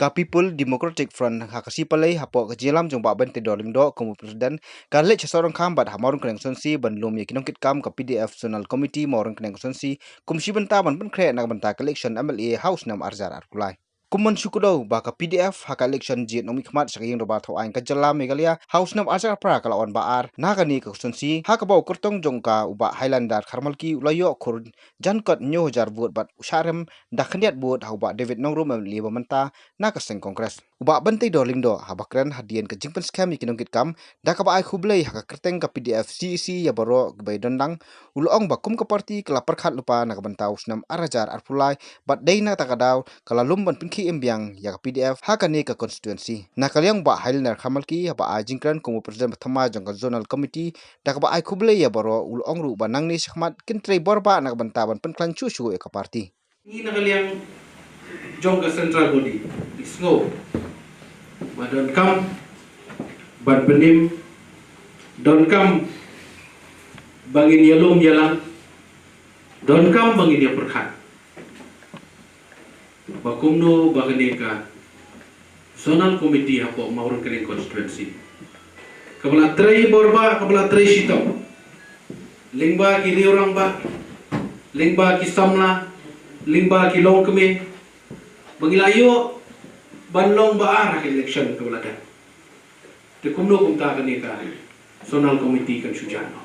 ka People Democratic Front hakasi palai hapo kejilam jong ba bente dolim do kumu presiden karle chesorong kam bat hamarun keneng sonsi ban lum ye kinongkit kam ka PDF Zonal Committee morong keneng sonsi kumsi benta ban kre nak benta election MLA House nam arjar arkulai. Kuman syukudo baka PDF haka election jit nomi khmat sakiyeng do ba tho ain ka jala Meghalaya House nam arjar pra kalawan baar nakani ka sonsi haka bau kurtong jongka uba Highlander Kharmalki ulayo kur jankot nyo jar buat bat usarem dakhniat buat hauba David Nongrum MLA bamenta nakaseng kongres uba bante do lingdo habakren hadian ke jingpen scam ikinongkit kam dakaba ai khublei haka kerteng ka PDF CEC ya baro gbai dondang ulong bakum ka parti kala perkhat lupa nak bentau snam arajar arpulai bat deina takadaw kala lumban pinki embiang ya ka PDF hakane ka constituency nakalyang ba Highlander Kharmalki haba ajingkran kumu presiden pertama jangka zonal committee dakaba ai khublei ya baro ulong ru banang ni sakmat kintre borba nak bentaban penklan cucu ka parti ini nakalyang jangka central body isngo badon kam bad benim don kam bangin yalum yalang don kam bangin ya perkhat bakumno baganeka zonal committee hapo maurun kening constituency kabala trei borba kabala trei sitop lingba ki riurang ba lingba ki samla lingba ki longkme bangilayo banlong ba ara election kabala da de kumno kumta kaneka zonal committee kan sujano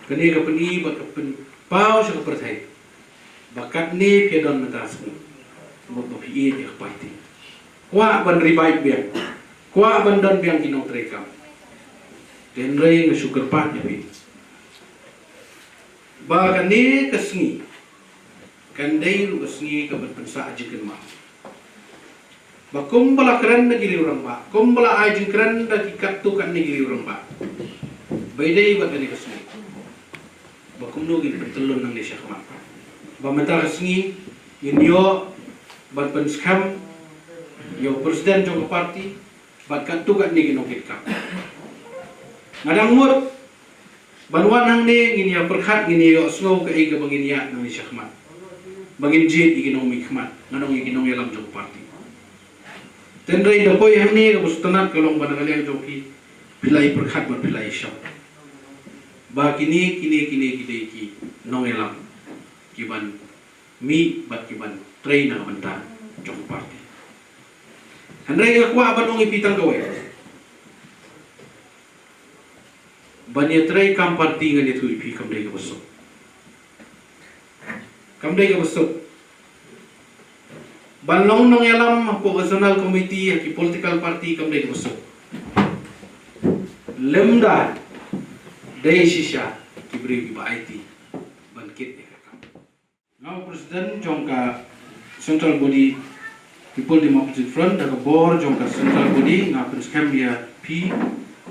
kaneka peni bakapen pau sa perthai bakat ni pedon natas mo to hi e parti kwa ban revive biang kwa ban don biang kinong trekam tenrei na sugar pat ni ba kani kasni kandai ru kasni ka pensa ajikan ma ba kumbala kran na gili urang ba kumbala ajin kran da kikattu kan ni gili urang ba baidai ba kani kasni ba kumno gili pentelon nang ni syakma ba mata kasni inyo ban penskam yo presiden jong parti bat kattu kan ni ginokit ka ngadang mur banwan nang ni ngini ya perkhat ngini yo snow ka iga bangin ya nang ni syakmat bangin jit iginom mikmat nganong iginom yalam jong parti tenrei da poi hamni ka bustanat kalong banagalyang joki pilai perkhat bat pilai syok ba kini ki nong yalam kiban mi bat kiban train na banta jong parti handai ka kwa banong ipitang gawe banya tray kam parti ngani tu ipi kam dai ka besok banlong nong yalam ko zonal committee ki political party kam dai ka besok lemda dai shisha ki bri ba IT bankit now presiden jongka central body People Democratic Front daga bor jongka central body ngapun scam dia P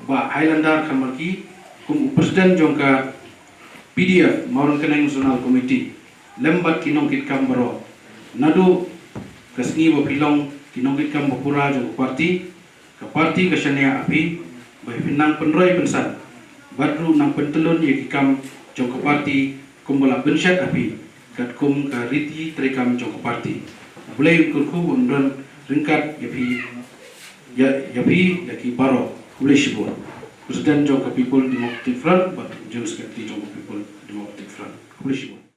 ba Highlander Kharmalki kum presiden jongka PDF maurun keneng zonal committee lembat kinongkit kam baro nadu kasni bo pilong kinongkit kam bapura jong parti ka parti ka syania api ba pinang penroi pensan badru nang pentelun ye kam jong parti kumbala bensyat api kat kum ka riti trekam jong parti boleh kurku undon ringkat yapi yaki baro boleh sibur presiden jong ka People Democratic Front but jong sekati jong People Democratic Front boleh sibur